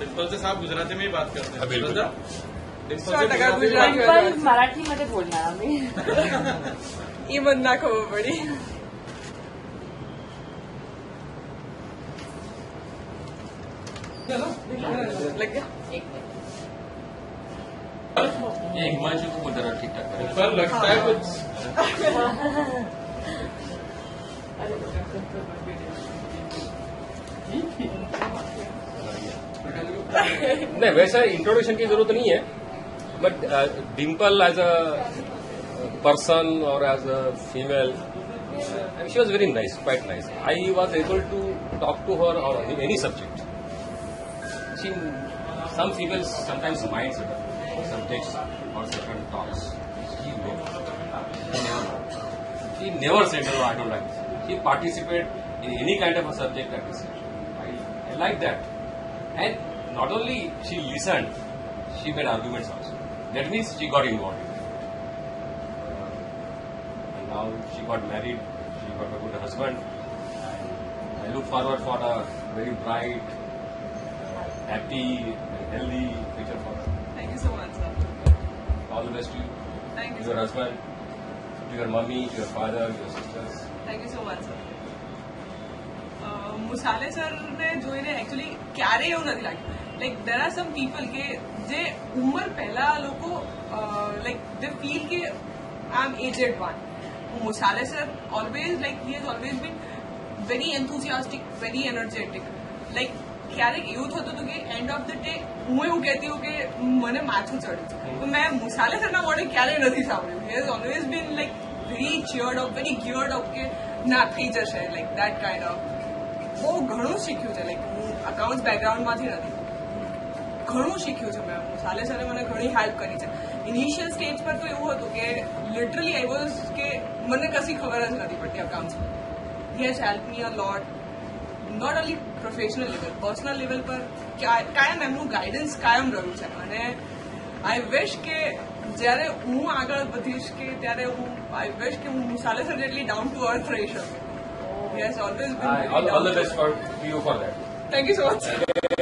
डिम्पल से साफ गुजराती में ही बात करते हैं. बिल्कुल. डिम्पल मराठीमध्ये बोलणार आम्ही. ही बंदा खबर पडी. लग गया. ये हिमांशु को जरा ठीक ठाक करें. पर लगता है कुछ नहीं, वैसा इंट्रोडक्शन की जरूरत नहीं है, but Dimple as a person और as a female, she was very nice, quite nice. I was able to talk to her on any subject. Some females sometimes mind certain subjects or certain talks. She never said, no, I don't like this. She participated in any kind of a subject that is. I like that. And not only she listened, she made arguments also. That means she got involved. And now she got married, she got a good husband. And I look forward for a very bright, happy, healthy future for her. Thank you so much, sir. All the best to you. Thank you, To your sir. husband, to your mummy, to your father, your sisters. Thank you so much, sir. Musale સરને જોઈને actually ક્યારેય એવું નથી લાગ્યું. Like there are some people કે જે ઉંમર પહેલા લોકો લાઈક દે ફીલ કે I am aged one. Musale sir always like he has always been very enthusiastic, very energetic. Like ક્યારેક એવું થતું હતું કે એન્ડ ઓફ ધ ડે હું એવું કહેતી હું કે મને માથું ચડ્યું છે, તો મેં મુસાલે સરના મોડે ક્યારેય નથી સાંભળ્યું. He has always been like very cheered up, very geared up કે ના થઈ જશે, લાઈક દેટ કાઇન્ડ ઓફ. બહુ ઘણું શીખ્યું છે. લાઈક હું અકાઉન્ટ્સ બેકગ્રાઉન્ડમાંથી નથી, ઘણું શીખ્યું છે મેં. મુસાલે સરે મને ઘણી હેલ્પ કરી છે. ઇનિશિયલ સ્ટેજ પર તો એવું હતું કે લિટરલી આઈ વોઝ કે મને કશી ખબર જ નથી પડતી અકાઉન્ટ્સમાં. He has help me a lot. Not only professional level, personal level પર કાયમ એમનું ગાઈડન્સ કાયમ રહ્યું છે. અને આઈ વિશ કે જ્યારે હું આગળ વધીશ કે ત્યારે આઈ વિશ કે હું મુસાલે સર જેટલી ડાઉન ટુ અર્થ રહી શકું. He has always been All the best for you for that. Thank you so much.